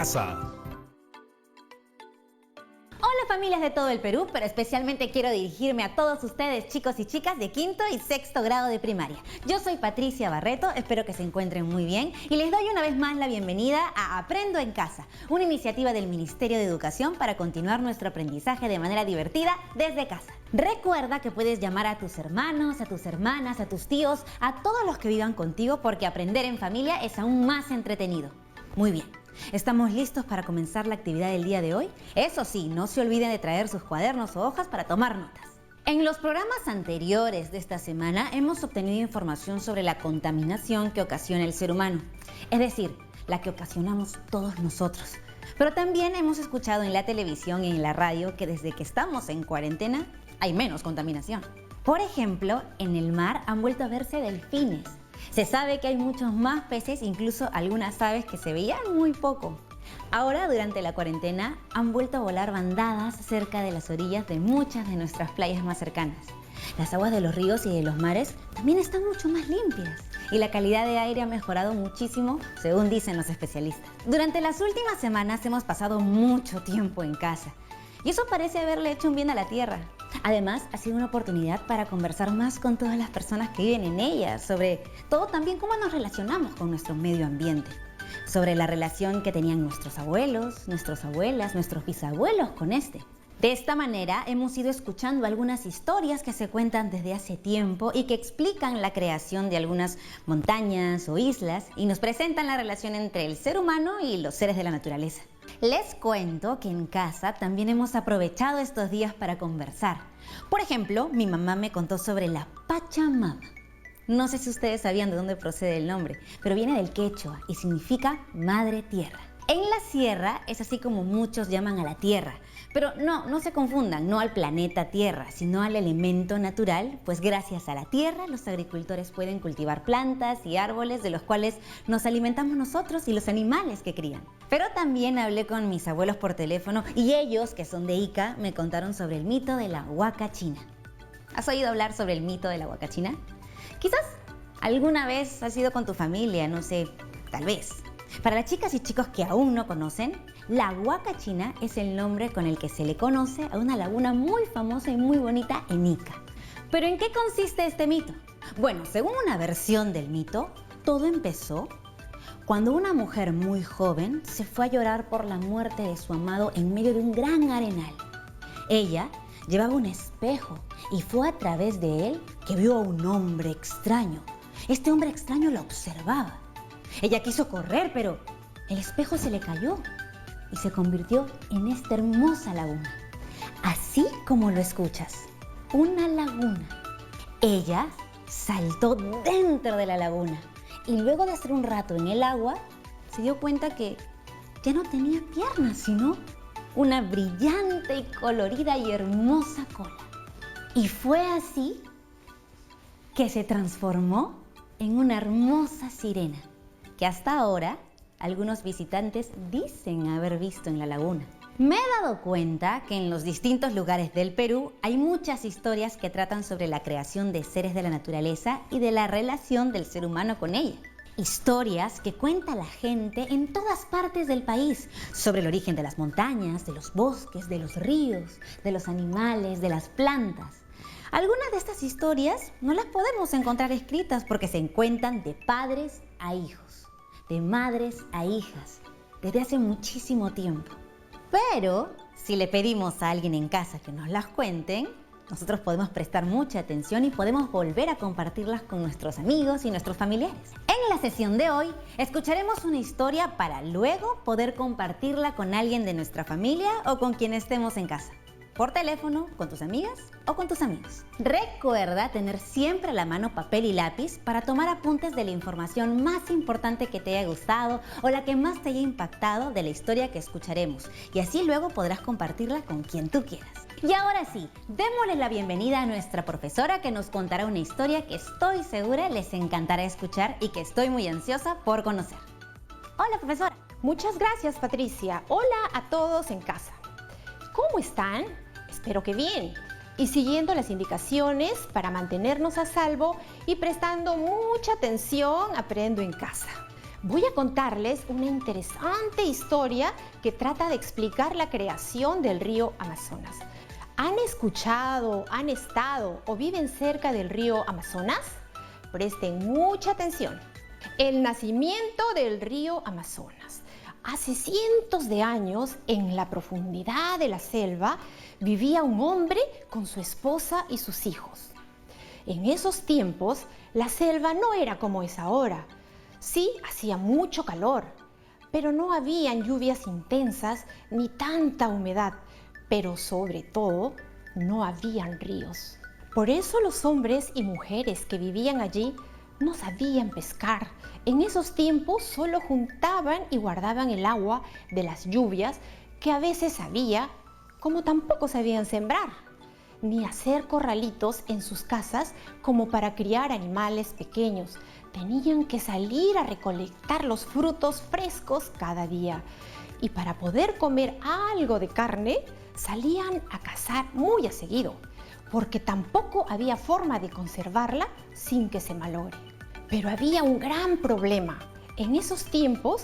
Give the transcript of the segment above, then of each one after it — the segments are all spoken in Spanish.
casa. Hola familias de todo el Perú, pero especialmente quiero dirigirme a todos ustedes, chicos y chicas de quinto y sexto grado de primaria. Yo soy Patricia Barreto, espero que se encuentren muy bien y les doy una vez más la bienvenida a Aprendo en Casa, una iniciativa del Ministerio de Educación para continuar nuestro aprendizaje de manera divertida desde casa. Recuerda que puedes llamar a tus hermanos, a tus hermanas, a tus tíos, a todos los que vivan contigo porque aprender en familia es aún más entretenido. Muy bien. ¿Estamos listos para comenzar la actividad del día de hoy? Eso sí, no se olviden de traer sus cuadernos o hojas para tomar notas. En los programas anteriores de esta semana hemos obtenido información sobre la contaminación que ocasiona el ser humano, es decir, la que ocasionamos todos nosotros. Pero también hemos escuchado en la televisión y en la radio que desde que estamos en cuarentena hay menos contaminación. Por ejemplo, en el mar han vuelto a verse delfines. Se sabe que hay muchos más peces, incluso algunas aves que se veían muy poco. Ahora, durante la cuarentena, han vuelto a volar bandadas cerca de las orillas de muchas de nuestras playas más cercanas. Las aguas de los ríos y de los mares también están mucho más limpias y la calidad de aire ha mejorado muchísimo, según dicen los especialistas. Durante las últimas semanas hemos pasado mucho tiempo en casa y eso parece haberle hecho un bien a la tierra. Además, ha sido una oportunidad para conversar más con todas las personas que viven en ella, sobre todo también cómo nos relacionamos con nuestro medio ambiente, sobre la relación que tenían nuestros abuelos, nuestras abuelas, nuestros bisabuelos con este. De esta manera, hemos ido escuchando algunas historias que se cuentan desde hace tiempo y que explican la creación de algunas montañas o islas y nos presentan la relación entre el ser humano y los seres de la naturaleza. Les cuento que en casa también hemos aprovechado estos días para conversar. Por ejemplo, mi mamá me contó sobre la Pachamama. No sé si ustedes sabían de dónde procede el nombre, pero viene del quechua y significa Madre Tierra. En la sierra es así como muchos llaman a la tierra, pero no se confundan, no al planeta Tierra, sino al elemento natural, pues gracias a la tierra los agricultores pueden cultivar plantas y árboles de los cuales nos alimentamos nosotros y los animales que crían. Pero también hablé con mis abuelos por teléfono y ellos, que son de Ica, me contaron sobre el mito de la huacachina. ¿Has oído hablar sobre el mito de la huacachina? Quizás alguna vez has ido con tu familia, no sé, tal vez. Para las chicas y chicos que aún no conocen, la huacachina es el nombre con el que se le conoce a una laguna muy famosa y muy bonita en Ica. ¿Pero en qué consiste este mito? Bueno, según una versión del mito, todo empezó cuando una mujer muy joven se fue a llorar por la muerte de su amado en medio de un gran arenal. Ella llevaba un espejo y fue a través de él que vio a un hombre extraño. Este hombre extraño la observaba. Ella quiso correr, pero el espejo se le cayó y se convirtió en esta hermosa laguna. Así como lo escuchas, una laguna. Ella saltó dentro de la laguna y luego de estar un rato en el agua, se dio cuenta que ya no tenía piernas, sino una brillante y colorida y hermosa cola. Y fue así que se transformó en una hermosa sirena, que hasta ahora algunos visitantes dicen haber visto en la laguna. Me he dado cuenta que en los distintos lugares del Perú hay muchas historias que tratan sobre la creación de seres de la naturaleza y de la relación del ser humano con ella. Historias que cuenta la gente en todas partes del país sobre el origen de las montañas, de los bosques, de los ríos, de los animales, de las plantas. Algunas de estas historias no las podemos encontrar escritas porque se cuentan de padres a hijos, de madres a hijas, desde hace muchísimo tiempo. Pero si le pedimos a alguien en casa que nos las cuenten, nosotros podemos prestar mucha atención y podemos volver a compartirlas con nuestros amigos y nuestros familiares. En la sesión de hoy escucharemos una historia para luego poder compartirla con alguien de nuestra familia o con quien estemos en casa. Por teléfono, con tus amigas o con tus amigos. Recuerda tener siempre a la mano papel y lápiz para tomar apuntes de la información más importante que te haya gustado o la que más te haya impactado de la historia que escucharemos. Y así luego podrás compartirla con quien tú quieras. Y ahora sí, démosle la bienvenida a nuestra profesora que nos contará una historia que estoy segura les encantará escuchar y que estoy muy ansiosa por conocer. Hola, profesora. Muchas gracias, Patricia. Hola a todos en casa. ¿Cómo están? Espero que bien. Y siguiendo las indicaciones para mantenernos a salvo y prestando mucha atención, aprendo en casa. Voy a contarles una interesante historia que trata de explicar la creación del río Amazonas. ¿Han escuchado, han estado o viven cerca del río Amazonas? Presten mucha atención. El nacimiento del río Amazonas. Hace cientos de años, en la profundidad de la selva, vivía un hombre con su esposa y sus hijos. En esos tiempos, la selva no era como es ahora. Sí, hacía mucho calor, pero no habían lluvias intensas ni tanta humedad, pero sobre todo, no habían ríos. Por eso los hombres y mujeres que vivían allí no sabían pescar. En esos tiempos solo juntaban y guardaban el agua de las lluvias que a veces había, como tampoco sabían sembrar, ni hacer corralitos en sus casas como para criar animales pequeños. Tenían que salir a recolectar los frutos frescos cada día. Y para poder comer algo de carne, salían a cazar muy a seguido, porque tampoco había forma de conservarla sin que se malogre. Pero había un gran problema. En esos tiempos,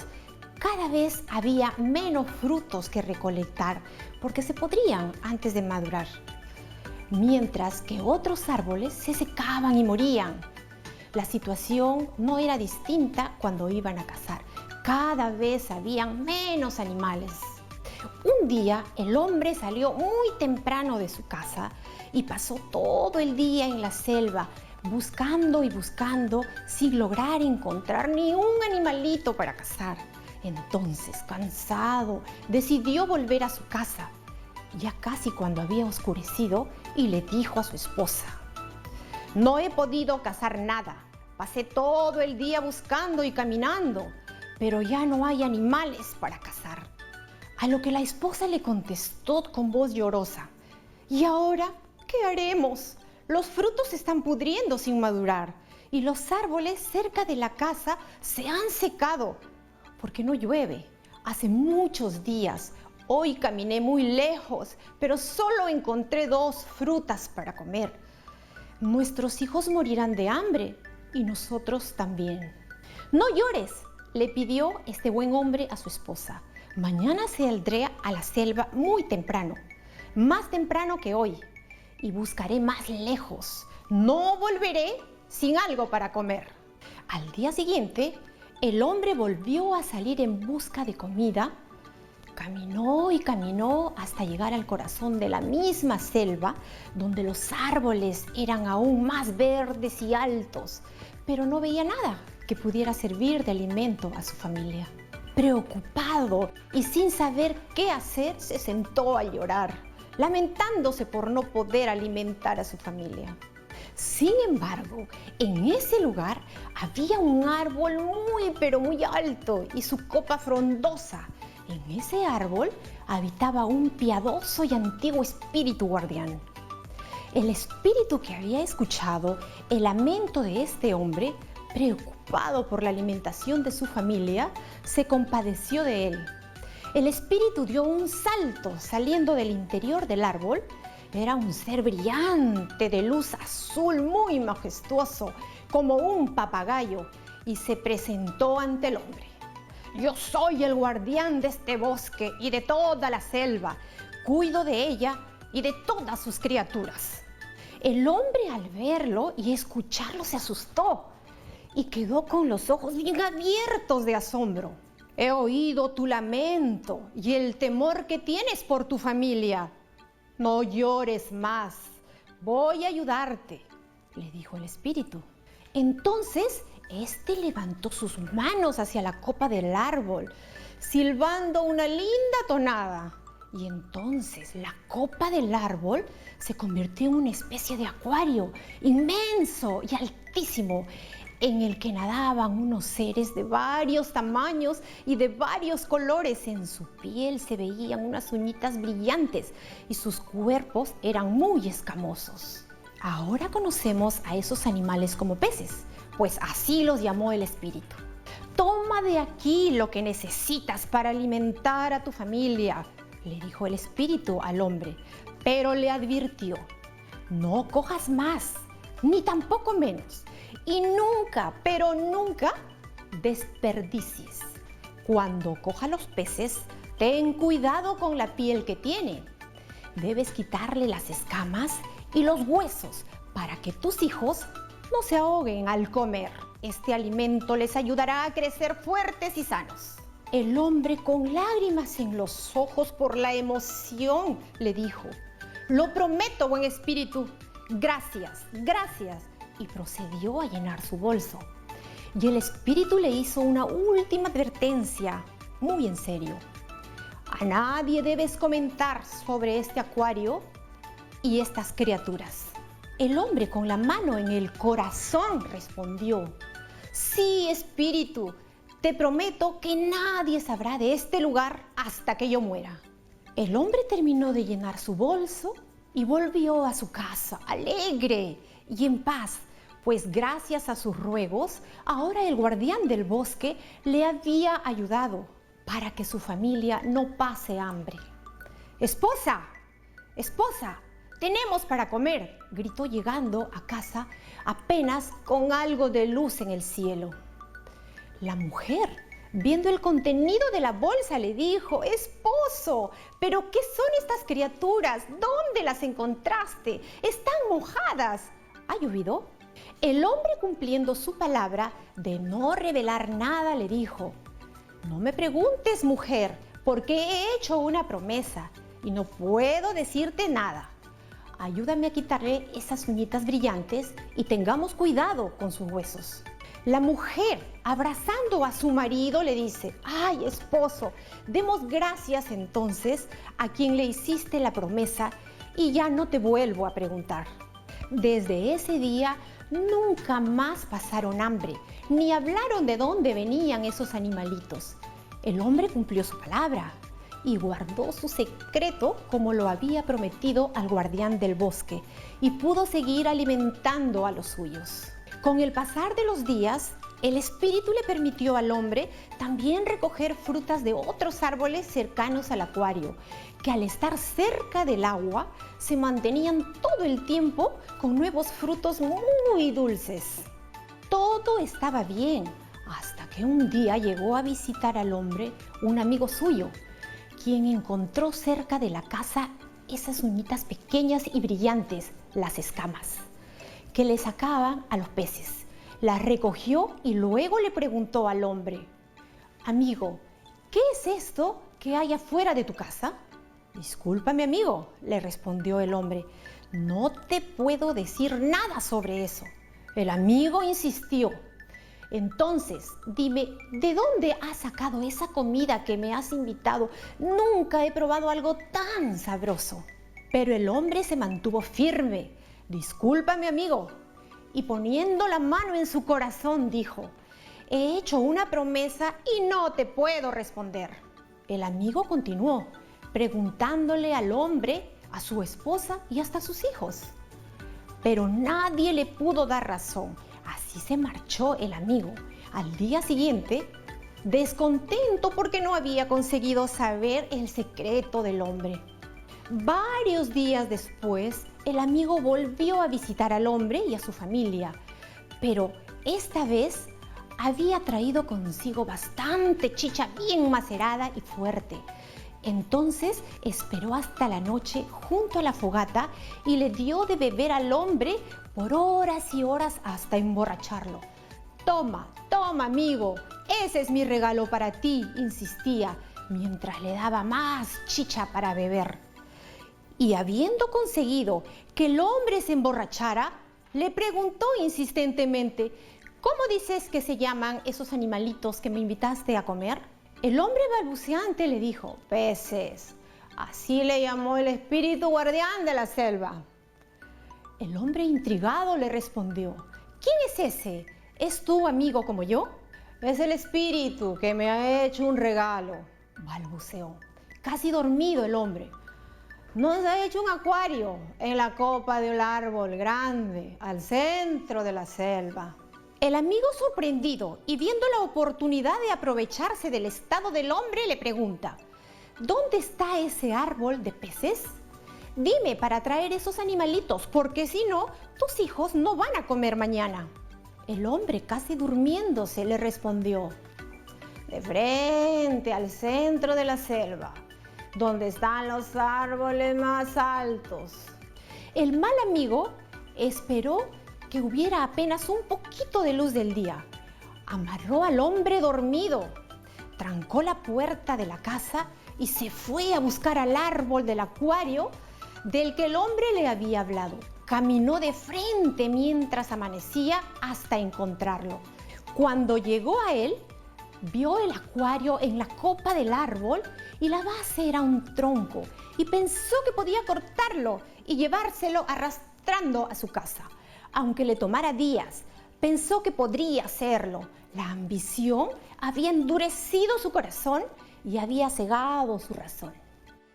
cada vez había menos frutos que recolectar, porque se podrían antes de madurar, mientras que otros árboles se secaban y morían. La situación no era distinta cuando iban a cazar. Cada vez habían menos animales. Un día el hombre salió muy temprano de su casa y pasó todo el día en la selva buscando y buscando sin lograr encontrar ni un animalito para cazar. Entonces, cansado, decidió volver a su casa, ya casi cuando había oscurecido, y le dijo a su esposa: «No he podido cazar nada. Pasé todo el día buscando y caminando, pero ya no hay animales para cazar». A lo que la esposa le contestó con voz llorosa: «¿Y ahora qué haremos? Los frutos se están pudriendo sin madurar y los árboles cerca de la casa se han secado porque no llueve. Hace muchos días. Hoy caminé muy lejos, pero solo encontré 2 frutas para comer. Nuestros hijos morirán de hambre y nosotros también». «No llores», le pidió este buen hombre a su esposa. «Mañana saldré a la selva muy temprano, más temprano que hoy, y buscaré más lejos. No volveré sin algo para comer». Al día siguiente, el hombre volvió a salir en busca de comida. Caminó y caminó hasta llegar al corazón de la misma selva, donde los árboles eran aún más verdes y altos, pero no veía nada que pudiera servir de alimento a su familia. Preocupado y sin saber qué hacer, se sentó a llorar, lamentándose por no poder alimentar a su familia. Sin embargo, en ese lugar había un árbol muy pero muy alto y su copa frondosa. En ese árbol habitaba un piadoso y antiguo espíritu guardián. El espíritu que había escuchado el lamento de este hombre, preocupado por la alimentación de su familia, se compadeció de él. El espíritu dio un salto saliendo del interior del árbol. Era un ser brillante de luz azul muy majestuoso, como un papagayo, y se presentó ante el hombre. «Yo soy el guardián de este bosque y de toda la selva. Cuido de ella y de todas sus criaturas». El hombre, al verlo y escucharlo, se asustó y quedó con los ojos bien abiertos de asombro. «He oído tu lamento y el temor que tienes por tu familia. No llores más, voy a ayudarte», le dijo el espíritu. Entonces, este levantó sus manos hacia la copa del árbol, silbando una linda tonada. Y entonces la copa del árbol se convirtió en una especie de acuario inmenso y altísimo, en el que nadaban unos seres de varios tamaños y de varios colores. En su piel se veían unas uñitas brillantes y sus cuerpos eran muy escamosos. Ahora conocemos a esos animales como peces, pues así los llamó el espíritu. «Toma de aquí lo que necesitas para alimentar a tu familia», le dijo el espíritu al hombre, pero le advirtió: «No cojas más, ni tampoco menos, y nunca, pero nunca desperdicies. Cuando coja los peces, ten cuidado con la piel que tiene. Debes quitarle las escamas y los huesos para que tus hijos no se ahoguen al comer. Este alimento les ayudará a crecer fuertes y sanos. El hombre, con lágrimas en los ojos por la emoción, le dijo: lo prometo, buen espíritu. Gracias, gracias. Y procedió a llenar su bolso. Y el espíritu le hizo una última advertencia, muy en serio. A nadie debes comentar sobre este acuario y estas criaturas. El hombre, con la mano en el corazón, respondió: sí, espíritu, te prometo que nadie sabrá de este lugar hasta que yo muera. El hombre terminó de llenar su bolso y volvió a su casa, alegre y en paz, pues gracias a sus ruegos, ahora el guardián del bosque le había ayudado para que su familia no pase hambre. ¡Esposa! ¡Esposa! ¡Tenemos para comer!, gritó llegando a casa apenas con algo de luz en el cielo. La mujer, viendo el contenido de la bolsa, le dijo: esposo, ¿pero qué son estas criaturas? ¿Dónde las encontraste? Están mojadas. ¿Ha llovido? El hombre, cumpliendo su palabra de no revelar nada, le dijo: no me preguntes, mujer, porque he hecho una promesa y no puedo decirte nada. Ayúdame a quitarle esas uñitas brillantes y tengamos cuidado con sus huesos. La mujer, abrazando a su marido, le dice: ay, esposo, demos gracias entonces a quien le hiciste la promesa y ya no te vuelvo a preguntar. Desde ese día nunca más pasaron hambre, ni hablaron de dónde venían esos animalitos. El hombre cumplió su palabra y guardó su secreto como lo había prometido al guardián del bosque, y pudo seguir alimentando a los suyos. Con el pasar de los días, el espíritu le permitió al hombre también recoger frutas de otros árboles cercanos al acuario, que al estar cerca del agua se mantenían todo el tiempo con nuevos frutos muy dulces. Todo estaba bien, hasta que un día llegó a visitar al hombre un amigo suyo, quien encontró cerca de la casa esas uñitas pequeñas y brillantes, las escamas, que le sacaban a los peces. Las recogió y luego le preguntó al hombre: amigo, ¿qué es esto que hay afuera de tu casa? Discúlpame, amigo, le respondió el hombre, no te puedo decir nada sobre eso. El amigo insistió: entonces, dime, ¿de dónde has sacado esa comida que me has invitado? Nunca he probado algo tan sabroso. Pero el hombre se mantuvo firme. Discúlpame, amigo. Y poniendo la mano en su corazón, dijo: he hecho una promesa y no te puedo responder. El amigo continuó, preguntándole al hombre, a su esposa y hasta a sus hijos. Pero nadie le pudo dar razón. Así se marchó el amigo. Al día siguiente, descontento porque no había conseguido saber el secreto del hombre. Varios días después, el amigo volvió a visitar al hombre y a su familia, pero esta vez había traído consigo bastante chicha bien macerada y fuerte. Entonces esperó hasta la noche junto a la fogata y le dio de beber al hombre por horas y horas hasta emborracharlo. Toma, toma, amigo, ese es mi regalo para ti, insistía, mientras le daba más chicha para beber. Y habiendo conseguido que el hombre se emborrachara, le preguntó insistentemente: ¿cómo dices que se llaman esos animalitos que me invitaste a comer? El hombre balbuceante le dijo: peces. Así le llamó el espíritu guardián de la selva. El hombre intrigado le respondió: ¿quién es ese? ¿Es tu amigo como yo? Es el espíritu que me ha hecho un regalo, balbuceó. Casi dormido el hombre. Nos ha hecho un acuario en la copa de un árbol grande al centro de la selva. El amigo, sorprendido y viendo la oportunidad de aprovecharse del estado del hombre, le pregunta: ¿dónde está ese árbol de peces? Dime para traer esos animalitos, porque si no, tus hijos no van a comer mañana. El hombre, casi durmiéndose, le respondió: de frente al centro de la selva, donde están los árboles más altos. El mal amigo esperó que hubiera apenas un poquito de luz del día. Amarró al hombre dormido, trancó la puerta de la casa y se fue a buscar al árbol del acuario del que el hombre le había hablado. Caminó de frente mientras amanecía hasta encontrarlo. Cuando llegó a él, vio el acuario en la copa del árbol y la base era un tronco y pensó que podía cortarlo y llevárselo arrastrando a su casa. Aunque le tomara días, pensó que podría hacerlo. La ambición había endurecido su corazón y había cegado su razón.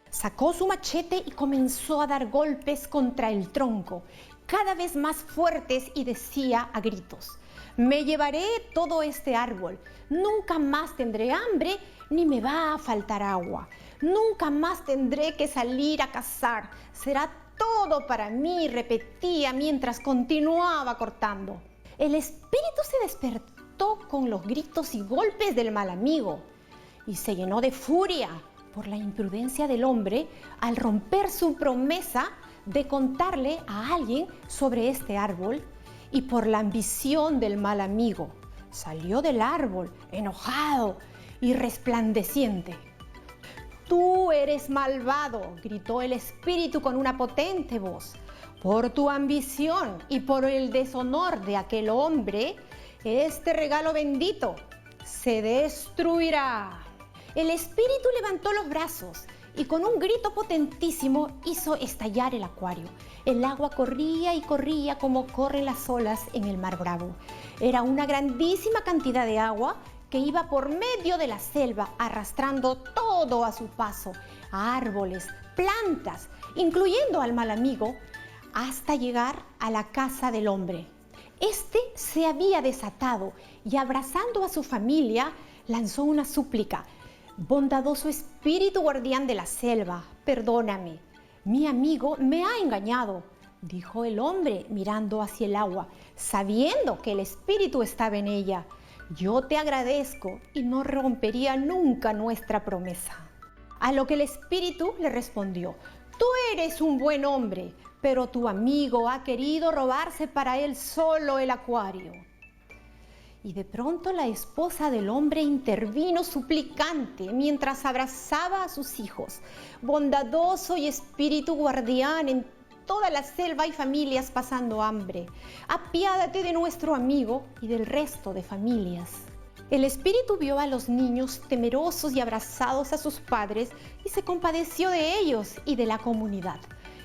Sacó su machete y comenzó a dar golpes contra el tronco, cada vez más fuertes, y decía a gritos: me llevaré todo este árbol, nunca más tendré hambre ni me va a faltar agua, nunca más tendré que salir a cazar, será todo para mí, repetía mientras continuaba cortando. El espíritu se despertó con los gritos y golpes del mal amigo y se llenó de furia por la imprudencia del hombre al romper su promesa de contarle a alguien sobre este árbol, y por la ambición del mal amigo. Salió del árbol enojado y resplandeciente. Tú eres malvado, gritó el espíritu con una potente voz. Por tu ambición y por el deshonor de aquel hombre, este regalo bendito se destruirá. El espíritu levantó los brazos y con un grito potentísimo hizo estallar el acuario. El agua corría y corría como corren las olas en el mar Bravo. Era una grandísima cantidad de agua que iba por medio de la selva, arrastrando todo a su paso, árboles, plantas, incluyendo al mal amigo, hasta llegar a la casa del hombre. Este se había desatado y, abrazando a su familia, lanzó una súplica: bondadoso espíritu guardián de la selva, perdóname. Mi amigo me ha engañado, dijo el hombre mirando hacia el agua, sabiendo que el espíritu estaba en ella. Yo te agradezco y no rompería nunca nuestra promesa. A lo que el espíritu le respondió: tú eres un buen hombre, pero tu amigo ha querido robarse para él solo el acuario. Y de pronto la esposa del hombre intervino suplicante mientras abrazaba a sus hijos. Bondadoso y espíritu guardián, en toda la selva hay familias pasando hambre. Apiádate de nuestro amigo y del resto de familias. El espíritu vio a los niños temerosos y abrazados a sus padres y se compadeció de ellos y de la comunidad.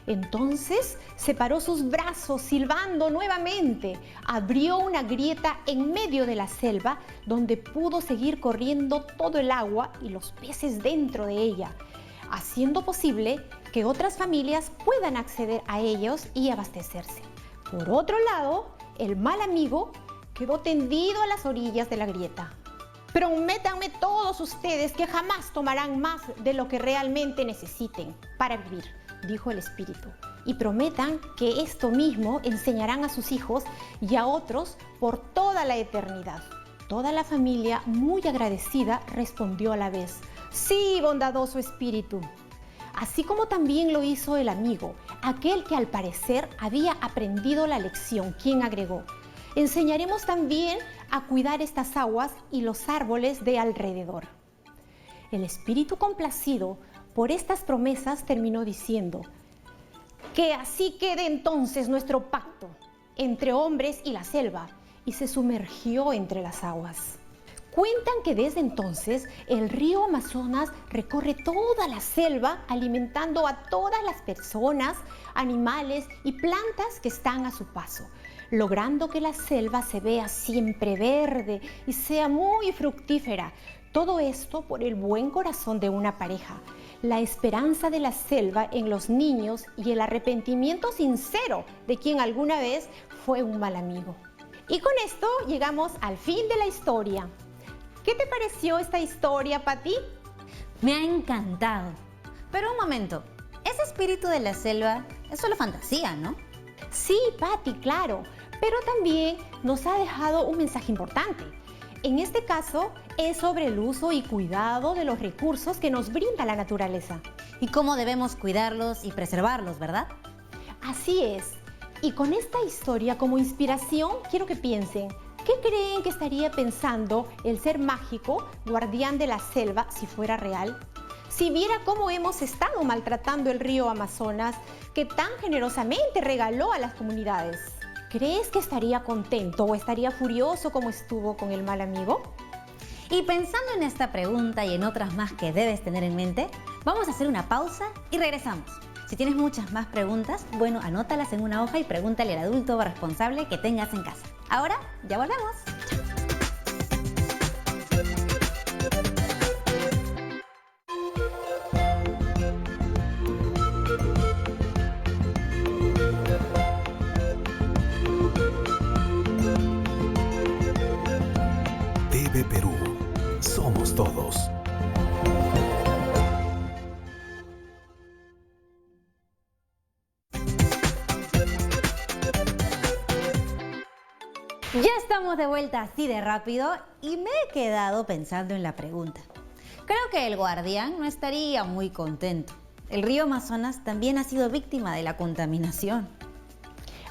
Entonces separó sus brazos silbando nuevamente, abrió una grieta en medio de la selva donde pudo seguir corriendo todo el agua y los peces dentro de ella, haciendo posible que otras familias puedan acceder a ellos y abastecerse. Por otro lado, el mal amigo quedó tendido a las orillas de la grieta. Prométanme todos ustedes que jamás tomarán más de lo que realmente necesiten para vivir, dijo el espíritu, y prometan que esto mismo enseñarán a sus hijos y a otros por toda la eternidad. Toda la familia, muy agradecida, respondió a la vez: sí, bondadoso espíritu. Así como también lo hizo el amigo, aquel que al parecer había aprendido la lección, quien agregó: enseñaremos también a cuidar estas aguas y los árboles de alrededor. El espíritu, complacido por estas promesas, terminó diciendo: que así quede entonces nuestro pacto entre hombres y la selva, y se sumergió entre las aguas. Cuentan que desde entonces el río Amazonas recorre toda la selva, alimentando a todas las personas, animales y plantas que están a su paso, logrando que la selva se vea siempre verde y sea muy fructífera. Todo esto por el buen corazón de una pareja, la esperanza de la selva en los niños y el arrepentimiento sincero de quien alguna vez fue un mal amigo. Y con esto llegamos al fin de la historia. ¿Qué te pareció esta historia, Pati? Me ha encantado. Pero un momento, ese espíritu de la selva es solo fantasía, ¿no? Sí, Pati, claro. pero también nos ha dejado un mensaje importante. En este caso, es sobre el uso y cuidado de los recursos que nos brinda la naturaleza. Y cómo debemos cuidarlos y preservarlos, ¿verdad? Así es. Y con esta historia como inspiración, quiero que piensen, ¿qué creen que estaría pensando el ser mágico, guardián de la selva, si fuera real? Si viera cómo hemos estado maltratando el río Amazonas, que tan generosamente regaló a las comunidades. ¿Crees que estaría contento o estaría furioso como estuvo con el mal amigo? Y pensando en esta pregunta y en otras más que debes tener en mente, vamos a hacer una pausa y regresamos. Si tienes muchas más preguntas, bueno, anótalas en una hoja y pregúntale al adulto responsable que tengas en casa. Ahora, ya volvemos. TV Perú. Somos todos. Ya estamos de vuelta así de rápido y me he quedado pensando en la pregunta. Creo que el guardián no estaría muy contento. El río Amazonas también ha sido víctima de la contaminación.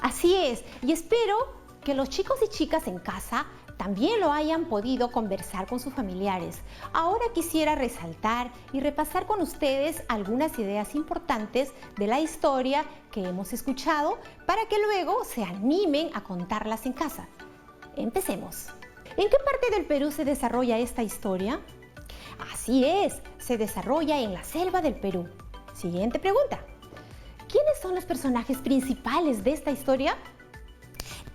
Así es, y espero que los chicos y chicas en casa también lo hayan podido conversar con sus familiares. Ahora quisiera resaltar y repasar con ustedes algunas ideas importantes de la historia que hemos escuchado para que luego se animen a contarlas en casa. Empecemos. ¿En qué parte del Perú se desarrolla esta historia? Así es, se desarrolla en la selva del Perú. Siguiente pregunta. ¿Quiénes son los personajes principales de esta historia?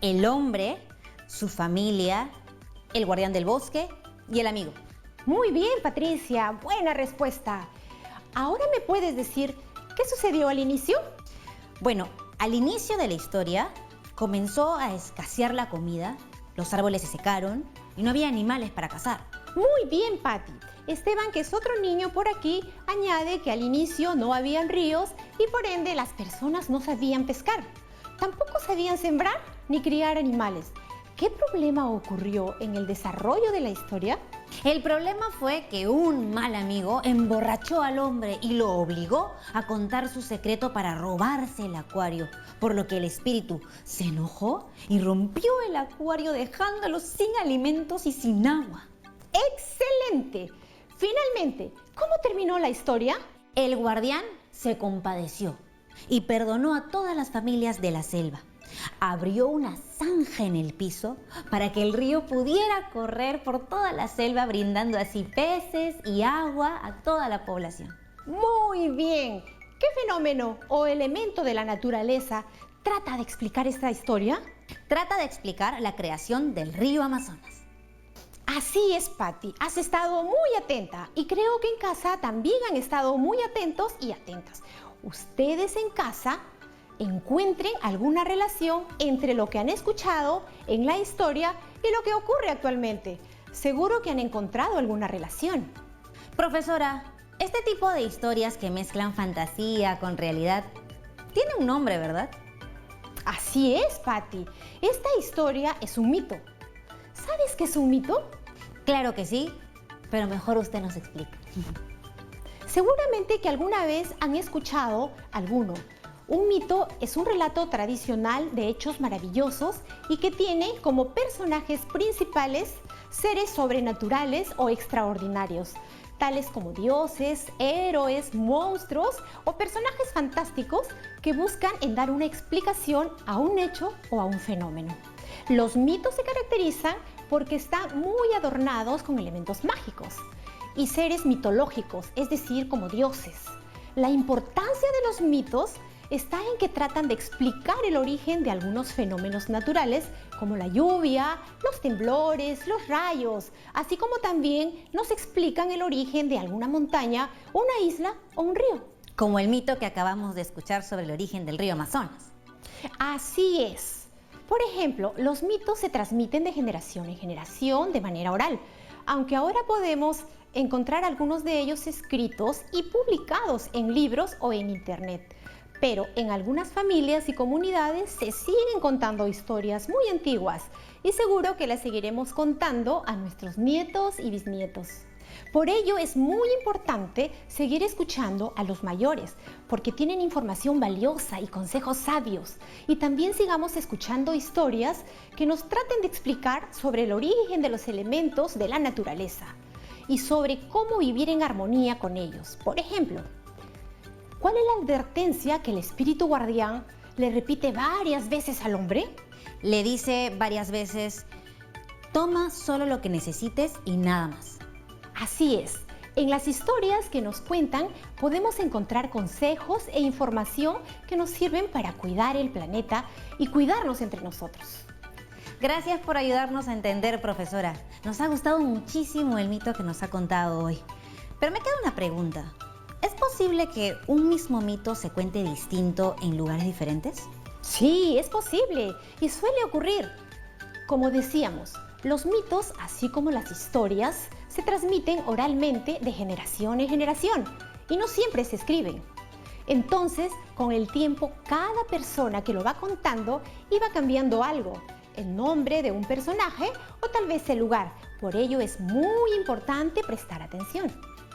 El hombre, su familia, el guardián del bosque y el amigo. Muy bien, Patricia, buena respuesta. ¿Ahora me puedes decir qué sucedió al inicio? Bueno, al inicio de la historia comenzó a escasear la comida, los árboles se secaron y no había animales para cazar. Muy bien, Patti. Esteban, que es otro niño por aquí, añade que al inicio no habían ríos y por ende las personas no sabían pescar. Tampoco sabían sembrar ni criar animales. ¿Qué problema ocurrió en el desarrollo de la historia? El problema fue que un mal amigo emborrachó al hombre y lo obligó a contar su secreto para robarse el acuario, por lo que el espíritu se enojó y rompió el acuario dejándolo sin alimentos y sin agua. ¡Excelente! Finalmente, ¿cómo terminó la historia? El guardián se compadeció y perdonó a todas las familias de la selva. Abrió una zanja en el piso para que el río pudiera correr por toda la selva, brindando así peces y agua a toda la población. Muy bien. ¿Qué fenómeno o elemento de la naturaleza trata de explicar esta historia? Trata de explicar la creación del río Amazonas. Así es, Patti. Has estado muy atenta y creo que en casa también han estado muy atentos y atentas. Ustedes en casa encuentren alguna relación entre lo que han escuchado en la historia y lo que ocurre actualmente. Seguro que han encontrado alguna relación. Profesora, este tipo de historias que mezclan fantasía con realidad tiene un nombre, ¿verdad? Así es, Patti. Esta historia es un mito. ¿Sabes qué es un mito? Claro que sí, pero mejor usted nos explica. Seguramente que alguna vez han escuchado alguno. Un mito es un relato tradicional de hechos maravillosos y que tiene como personajes principales seres sobrenaturales o extraordinarios, tales como dioses, héroes, monstruos o personajes fantásticos que buscan en dar una explicación a un hecho o a un fenómeno. Los mitos se caracterizan porque están muy adornados con elementos mágicos y seres mitológicos, es decir, como dioses. La importancia de los mitos está en que tratan de explicar el origen de algunos fenómenos naturales como la lluvia, los temblores, los rayos, así como también nos explican el origen de alguna montaña, una isla o un río. Como el mito que acabamos de escuchar sobre el origen del río Amazonas. Así es. Por ejemplo, los mitos se transmiten de generación en generación de manera oral, aunque ahora podemos encontrar algunos de ellos escritos y publicados en libros o en internet. Pero en algunas familias y comunidades se siguen contando historias muy antiguas y seguro que las seguiremos contando a nuestros nietos y bisnietos. Por ello es muy importante seguir escuchando a los mayores, porque tienen información valiosa y consejos sabios. Y también sigamos escuchando historias que nos traten de explicar sobre el origen de los elementos de la naturaleza y sobre cómo vivir en armonía con ellos. Por ejemplo, ¿cuál es la advertencia que el espíritu guardián le repite varias veces al hombre? Le dice varias veces: toma solo lo que necesites y nada más. Así es, en las historias que nos cuentan podemos encontrar consejos e información que nos sirven para cuidar el planeta y cuidarnos entre nosotros. Gracias por ayudarnos a entender, profesora. Nos ha gustado muchísimo el mito que nos ha contado hoy. Pero me queda una pregunta. ¿Es posible que un mismo mito se cuente distinto en lugares diferentes? Sí, es posible y suele ocurrir. Como decíamos, los mitos, así como las historias, se transmiten oralmente de generación en generación y no siempre se escriben. Entonces, con el tiempo, cada persona que lo va contando iba cambiando algo, el nombre de un personaje o tal vez el lugar. Por ello es muy importante prestar atención.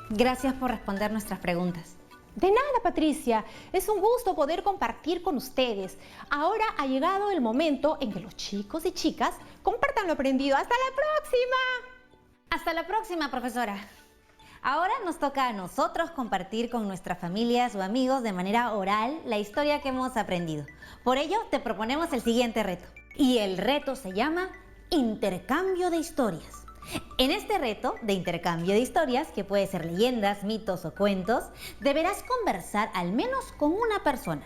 Gracias por responder nuestras preguntas. De nada, Patricia. Es un gusto poder compartir con ustedes. Ahora ha llegado el momento en que los chicos y chicas compartan lo aprendido. ¡Hasta la próxima! Hasta la próxima, profesora. Ahora nos toca a nosotros compartir con nuestras familias o amigos de manera oral la historia que hemos aprendido. Por ello, te proponemos el siguiente reto. Y el reto se llama Intercambio de Historias. En este reto de intercambio de historias, que puede ser leyendas, mitos o cuentos, deberás conversar al menos con una persona.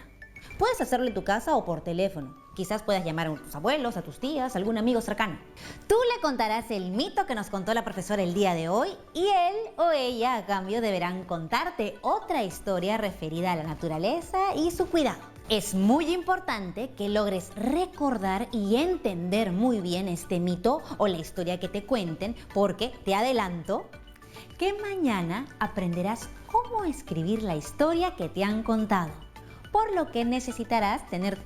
Puedes hacerlo en tu casa o por teléfono. Quizás puedas llamar a tus abuelos, a tus tías, a algún amigo cercano. Tú le contarás el mito que nos contó la profesora el día de hoy y él o ella a cambio deberán contarte otra historia referida a la naturaleza y su cuidado. Es muy importante que logres recordar y entender muy bien este mito o la historia que te cuenten, porque te adelanto que mañana aprenderás cómo escribir la historia que te han contado, por lo que necesitarás tener